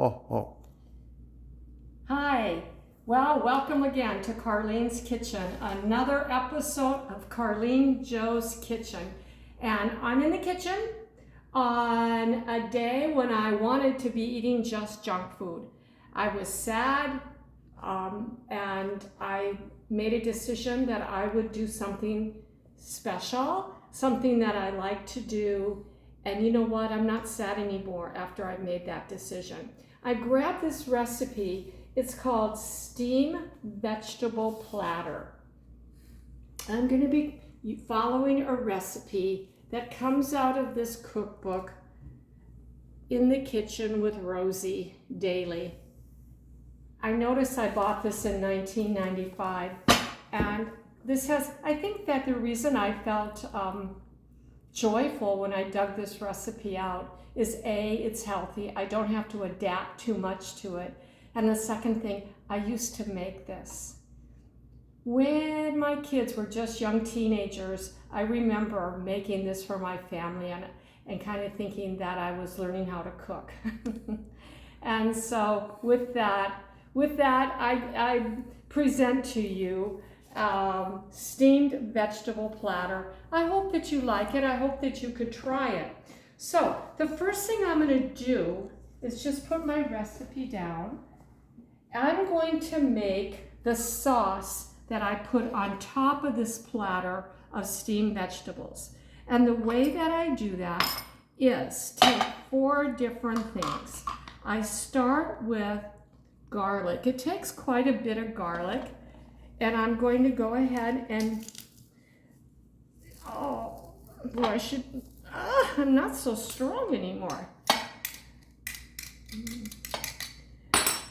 ho, ho. Hi, well, welcome again to Carlene's Kitchen, another episode of Carlene Joe's Kitchen. And I'm in the kitchen on a day when I wanted to be eating just junk food. I was sad, and I made a decision that I would do something special, something that I like to do. And you know what? I'm not sad anymore after I made that decision. I grabbed this recipe. It's called Steamed Vegetable Platter. I'm going to be following a recipe that comes out of this cookbook, In the Kitchen with R.Daley. I noticed I bought this in 1995, and this has, I think that the reason I felt joyful when I dug this recipe out is A, it's healthy. I don't have to adapt too much to it. And the second thing, I used to make this. When my kids were just young teenagers, I remember making this for my family and kind of thinking that I was learning how to cook. And so with that, I present to you steamed vegetable platter. I hope that you like it. I hope that you could try it. So the first thing I'm going to do is just put my recipe down. I'm going to make the sauce that I put on top of this platter of steamed vegetables. And the way that I do that is take 4 different things. I start with garlic. It takes quite a bit of garlic. And I'm going to go ahead and, oh boy, I'm not so strong anymore.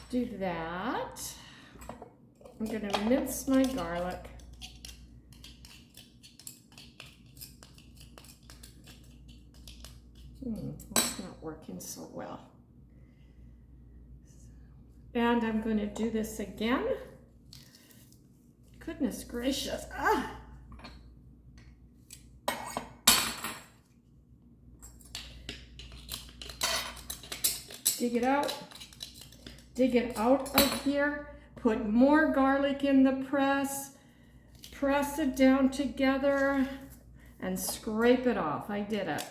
Do that. I'm going to mince my garlic. That's not working so well. And I'm going to do this again. Goodness gracious. Dig it out. Dig it out of here. Put more garlic in the press. Press it down together and scrape it off. I did it.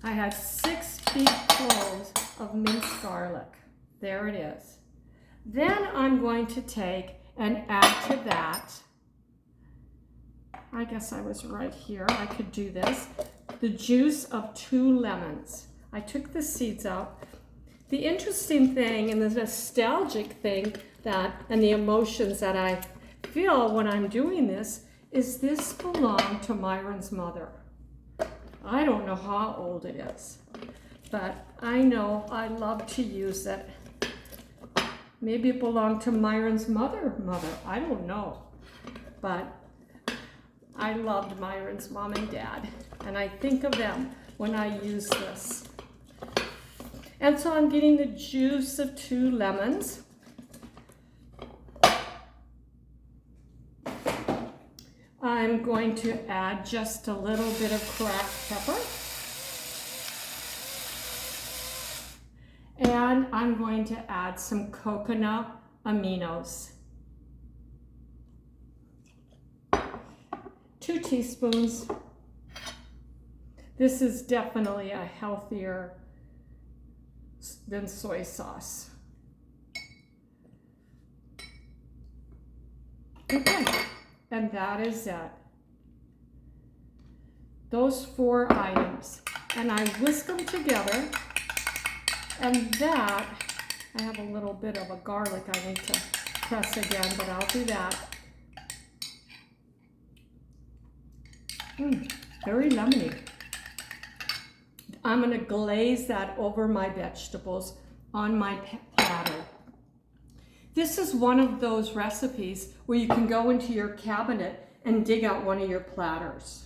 I had 6 big cloves of minced garlic. There it is. Then I'm going to take and add to that, I guess I was right here, I could do this, the juice of 2 lemons. I took the seeds out. The interesting thing and the nostalgic thing and the emotions that I feel when I'm doing this is this belonged to Myron's mother. I don't know how old it is, but I know I love to use it. Maybe it belonged to Myron's mother. I don't know. But I loved Myron's mom and dad. And I think of them when I use this. And so I'm getting the juice of 2 lemons. I'm going to add just a little bit of cracked pepper. And I'm going to add some coconut aminos. 2 teaspoons. This is definitely a healthier than soy sauce. Okay, and that is it. Those 4 items. And I whisk them together. And that, I have a little bit of a garlic I need to press again, but I'll do that. Very lemony. I'm going to glaze that over my vegetables on my platter. This is one of those recipes where you can go into your cabinet and dig out one of your platters.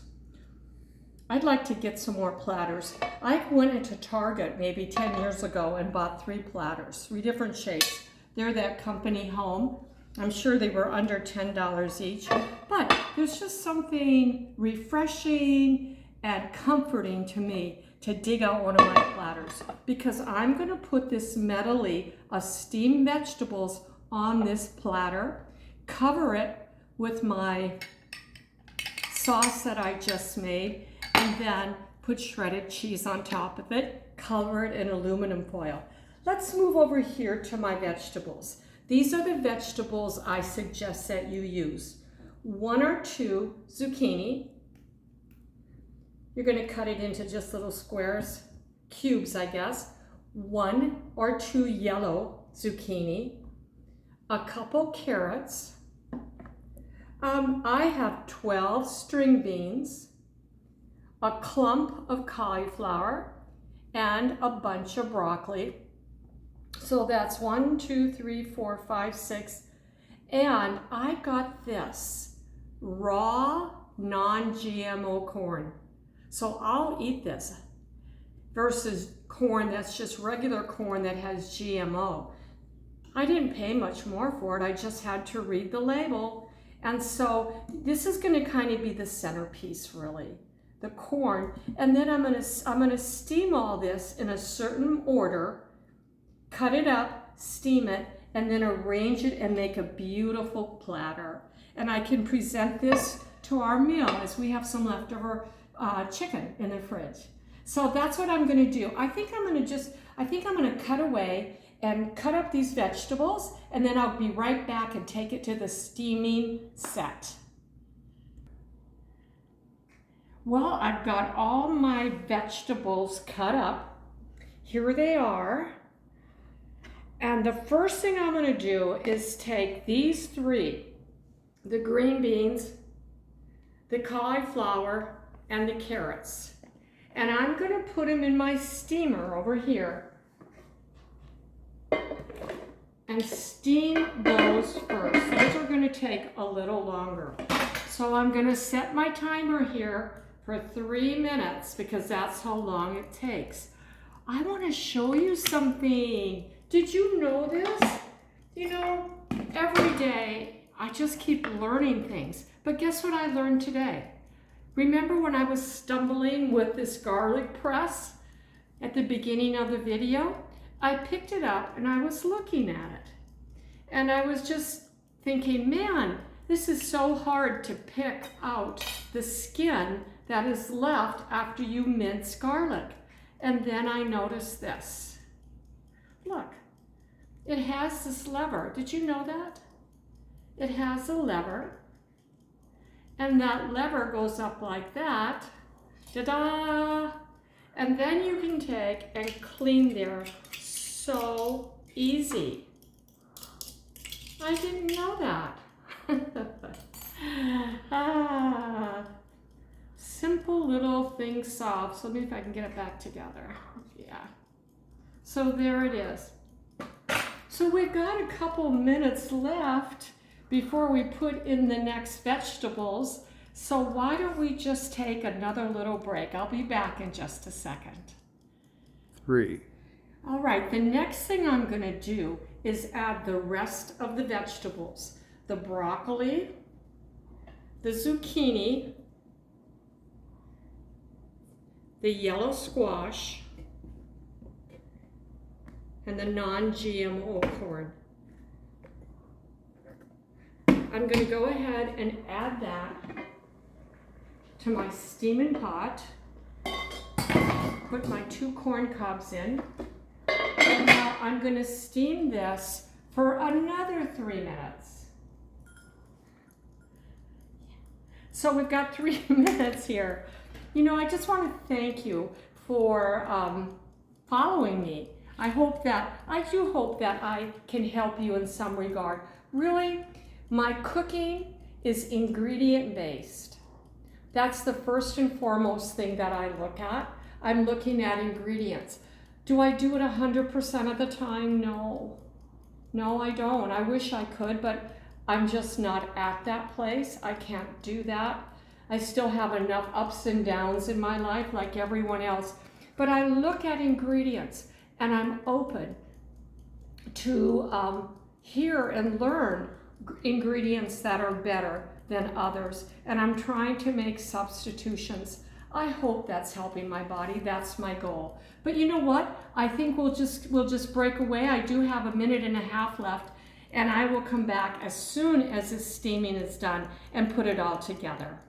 I'd like to get some more platters. I went into Target maybe 10 years ago and bought 3 platters, 3 different shapes. They're that company Home. I'm sure they were under $10 each, but there's just something refreshing and comforting to me to dig out one of my platters because I'm going to put this medley of steamed vegetables on this platter, cover it with my sauce that I just made, and then put shredded cheese on top of it, cover it in aluminum foil. Let's move over here to my vegetables. These are the vegetables I suggest that you use. 1 or 2 zucchini. You're going to cut it into just little squares, cubes, I guess. 1 or 2 yellow zucchini. A couple carrots. I have 12 string beans, a clump of cauliflower, and a bunch of broccoli. So that's 1, 2, 3, 4, 5, 6. And I got this raw non-GMO corn. So I'll eat this versus corn that's just regular corn that has GMO. I didn't pay much more for it. I just had to read the label. And so this is going to kind of be the centerpiece, really, the corn. And then I'm going to steam all this in a certain order, cut it up, steam it, and then arrange it and make a beautiful platter. And I can present this to our meal as we have some leftover chicken in the fridge. So that's what I'm going to do. I think I'm going to cut away and cut up these vegetables, and then I'll be right back and take it to the steaming set. Well, I've got all my vegetables cut up. Here they are. And the first thing I'm going to do is take these 3, the green beans, the cauliflower, and the carrots. And I'm going to put them in my steamer over here and steam those first. Those are going to take a little longer. So I'm going to set my timer here for 3 minutes because that's how long it takes. I want to show you something. Did you know this? You know, every day I just keep learning things. But guess what I learned today? Remember when I was stumbling with this garlic press at the beginning of the video? I picked it up and I was looking at it. And I was just thinking, man, this is so hard to pick out the skin that is left after you mince garlic. And then I noticed this. Look, it has this lever. Did you know that? It has a lever. And that lever goes up like that. Ta-da! And then you can take and clean there. So easy. I didn't know that. Simple little thing solved. So let me see if I can get it back together. Yeah. So there it is. So we've got a couple minutes left before we put in the next vegetables. So why don't we just take another little break? I'll be back in just a second. 3. All right, the next thing I'm going to do is add the rest of the vegetables. The broccoli, the zucchini, the yellow squash, and the non-GMO corn. I'm going to go ahead and add that to my steaming pot. Put my 2 corn cobs in. And now I'm going to steam this for another 3 minutes. So we've got 3 minutes here. You know, I just want to thank you for following me. I do hope that I can help you in some regard. Really, my cooking is ingredient based. That's the first and foremost thing that I look at. I'm looking at ingredients. Do I do it 100% of the time? No. No, I don't. I wish I could, but I'm just not at that place. I can't do that. I still have enough ups and downs in my life like everyone else. But I look at ingredients and I'm open to hear and learn ingredients that are better than others. And I'm trying to make substitutions. I hope that's helping my body. That's my goal. But you know what? I think we'll just break away. I do have a minute and a half left, and I will come back as soon as this steaming is done and put it all together.